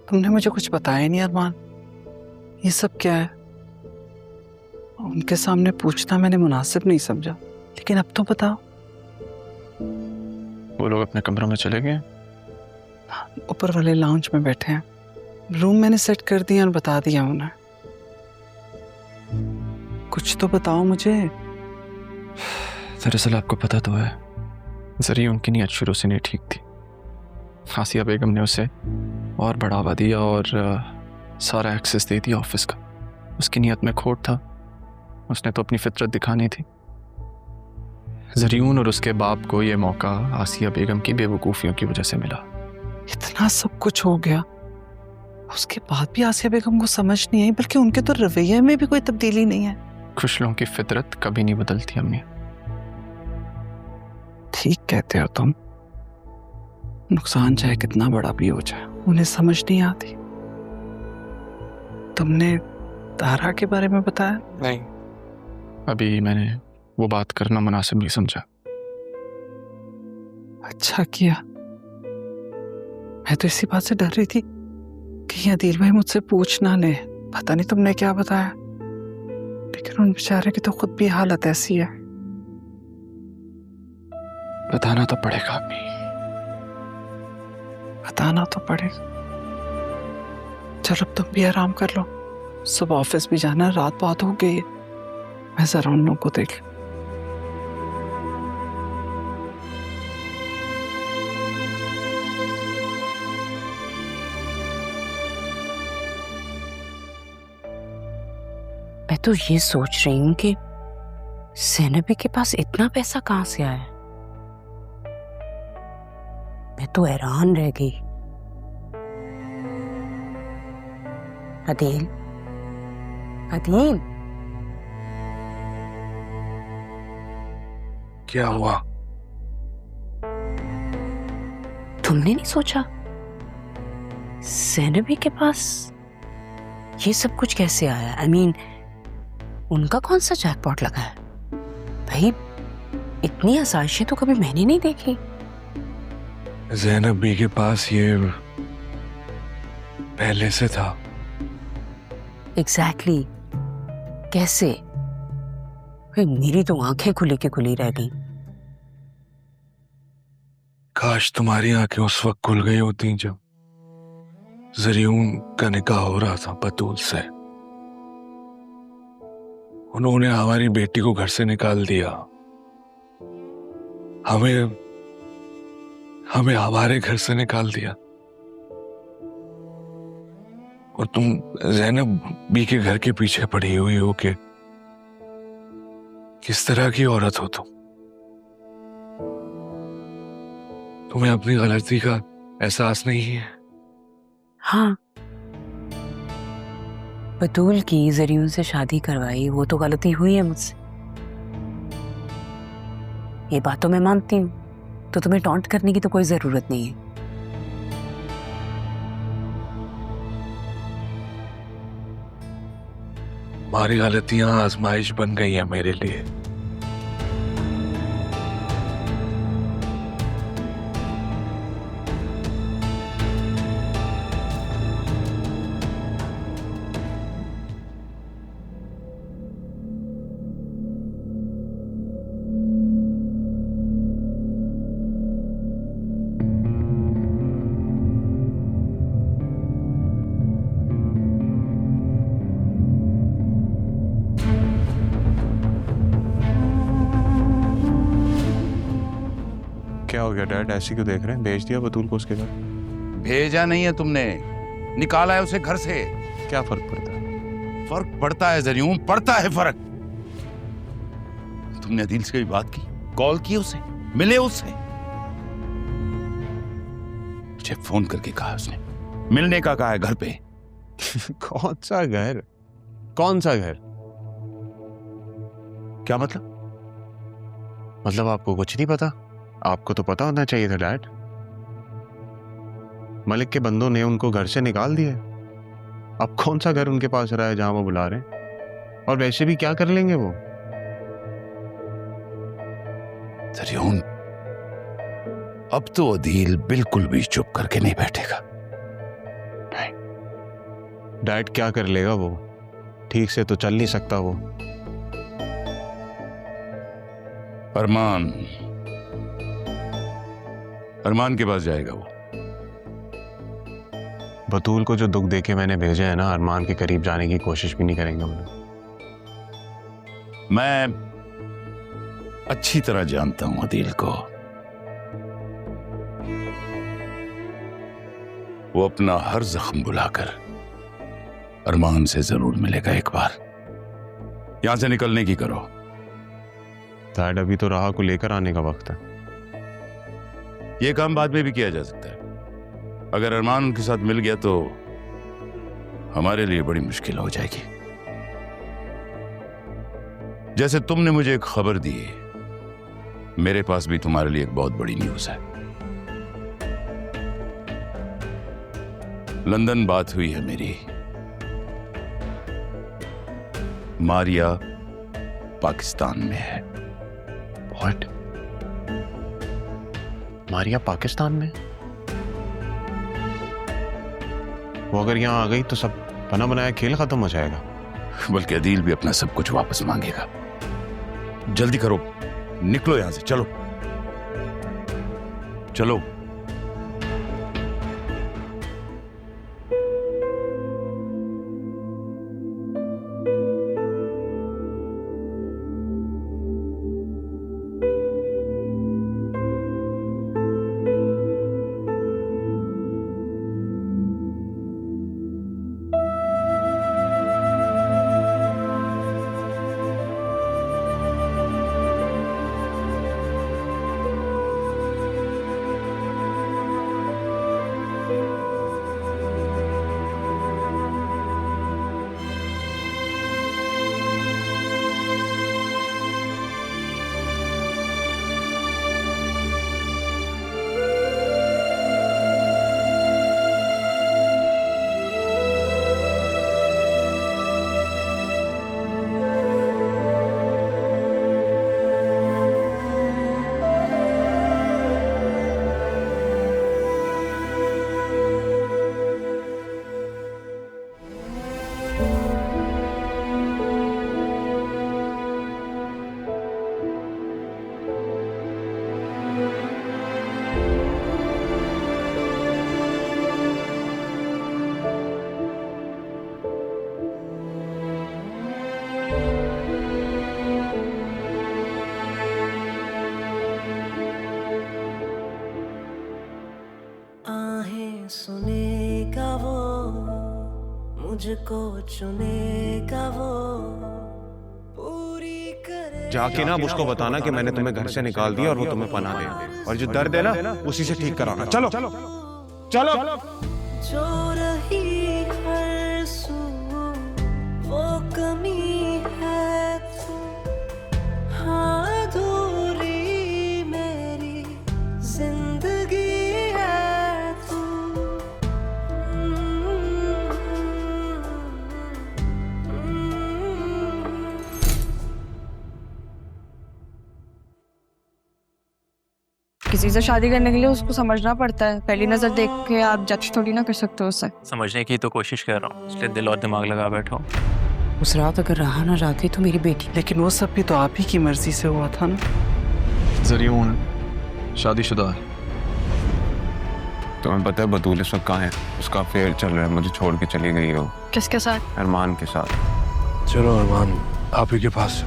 तुमने मुझे कुछ बताया नहीं अरमान। ये सब क्या है? उनके सामने पूछना मैंने मुनासिब नहीं समझा, लेकिन अब तो बताओ। वो लोग अपने कमरों में चले गए, ऊपर वाले लाउंज में बैठे हैं। रूम मैंने सेट कर दिया और बता दिया उन्हें। कुछ तो बताओ मुझे। दरअसल आपको पता तो है, जरिए उनकी नीयत शुरू से नहीं ठीक थी। आसिया बेगम ने उसे और बढ़ावा दिया और सारा एक्सेस दे दिया ऑफिस का। उसकी नीयत में खोट था, उसने तो अपनी फितरत दिखानी थी। जरियून और उसके बाप को यह मौका आसिया बेगम की बेवकूफ़ियों की वजह से मिला। इतना सब कुछ हो गया, उसके बाद भी आसिया बेगम को समझ नहीं आई, बल्कि उनके तो रवैये में भी कोई तब्दीली नहीं है। खुश लोगों की फितरत कभी नहीं बदलती अम्मी। ठीक कहते हो तुम। नुकसान चाहे कितना बड़ा भी हो जाए, उन्हें समझ नहीं आती। तुमने तारा के बारे में बताया? नहीं, अभी मैंने वो बात करना मुनासिब नहीं समझा। अच्छा किया। मैं तो इसी बात से डर रही थी कि अदील भाई मुझसे पूछ ना ले। पता नहीं तुमने क्या बताया, लेकिन उन बेचारे की तो खुद भी हालत ऐसी है। बताना तो पड़ेगा अम्मी, बताना तो पड़ेगा। चलो अब तुम भी आराम कर लो, सुबह ऑफिस भी जाना है, रात बहुत हो गई है। मैं जरा उन लोगों को देख लूं। मैं तो ये सोच रही हूँ कि ज़ैनबी के पास इतना पैसा कहाँ से आया। मैं तो हैरान रह गई। अदील, अदील, क्या हुआ? तुमने नहीं सोचा ज़ैनबी के पास ये सब कुछ कैसे आया? I mean, उनका कौन सा जैकपॉट लगा है भाई? इतनी आसाइशें तो कभी मैंने नहीं देखी। ज़ैनब बी के पास ये पहले से था। एग्जैक्टली कैसे? भाई मेरी तो आंखें खुली की खुली रह गई। काश तुम्हारी आंखें उस वक्त खुल गई होती जब जरियून का निकाह हो रहा था बतूल से। उन्होंने हमारी बेटी को घर से निकाल दिया, हमें हमारे घर से निकाल दिया। और तुम ज़ैनब बी के घर के पीछे पड़ी हुई हो कि किस तरह की औरत हो तुम? तुम्हें अपनी गलती का एहसास नहीं है? हाँ, बतूल की जरियून से शादी करवाई, वो तो गलती हुई है मुझसे, ये बात तो मैं मानती हूँ। तो तुम्हें टॉन्ट करने की तो कोई जरूरत नहीं है। हमारी गलतियां आजमाइश बन गई है मेरे लिए। क्या हो गया डैड, ऐसी क्यों देख रहे हैं? भेज दिया बतूल को उसके घर? भेजा नहीं है तुमने, निकाला है उसे घर से। क्या फर्क पड़ता है? फर्क पड़ता है जरियून, पड़ता है फर्क। तुमने अदील से भी बात की, कॉल की उसे, मिले उससे? मुझे फोन करके कहा उसने, मिलने का कहा है घर पे। कौन सा घर? कौन सा घर? क्या मतलब? मतलब आपको कुछ नहीं पता? आपको तो पता होना चाहिए था डैड। मलिक के बंदों ने उनको घर से निकाल दिया। अब कौन सा घर उनके पास रहा है जहां वो बुला रहे हैं? और वैसे भी क्या कर लेंगे वो? जरियून, अब तो अदील बिल्कुल भी चुप करके नहीं बैठेगा। नहीं, डाइट क्या कर लेगा वो? ठीक से तो चल नहीं सकता वो। अरमान के पास जाएगा वो। बतूल को जो दुख देके मैंने भेजा है ना, अरमान के करीब जाने की कोशिश भी नहीं करेंगे हम लोग। मैं अच्छी तरह जानता हूं अदील को। वो अपना हर जख्म बुलाकर अरमान से जरूर मिलेगा एक बार। यहां से निकलने की करो। डैड, अभी तो राह को लेकर आने का वक्त है। यह काम बाद में भी किया जा सकता है। अगर अरमान उनके साथ मिल गया तो हमारे लिए बड़ी मुश्किल हो जाएगी। जैसे तुमने मुझे एक खबर दी, मेरे पास भी तुम्हारे लिए एक बहुत बड़ी न्यूज़ है। लंदन बात हुई है मेरी। मारिया पाकिस्तान में है। व्हाट? मारिया पाकिस्तान में? वो अगर यहाँ आ गई तो सब बना बनाया खेल खत्म हो जाएगा। बल्कि अदील भी अपना सब कुछ वापस मांगेगा। जल्दी करो, निकलो यहां से। चलो चलो। सुनेगा वो, मुझको चुनेगा वो, पूरी करे। जाके ना उसको बताना कि मैंने तुम्हें घर से निकाल दिया और वो तुम्हें पनाह दे, और जो दर्द है ना उसी से ठीक कराना। चलो चलो चलो। जो रही हर सू वो कमी है तू, हाँ अधूरी मेरी जिंदगी है तू। किसी से शादी करने के लिए उसको समझना पड़ता है। पहली नजर देख के आप जज थोड़ी ना कर सकते हो उससे। समझने की तो कोशिश कर रहा हूँ, इसलिए दिल और दिमाग लगा बैठो। उस रात अगर रहा ना जाती तो मेरी बेटी। लेकिन वो सब भी तो आप ही की मर्जी से हुआ था ना। जरीऊन शादीशुदा है। तुम्हें पता है बतूल इस वक्त कहाँ है? उसका अफेयर चल रहा है, मुझे छोड़ के चली गई हो। किसके साथ? अरमान के साथ। चलो अरमान आप ही के पास।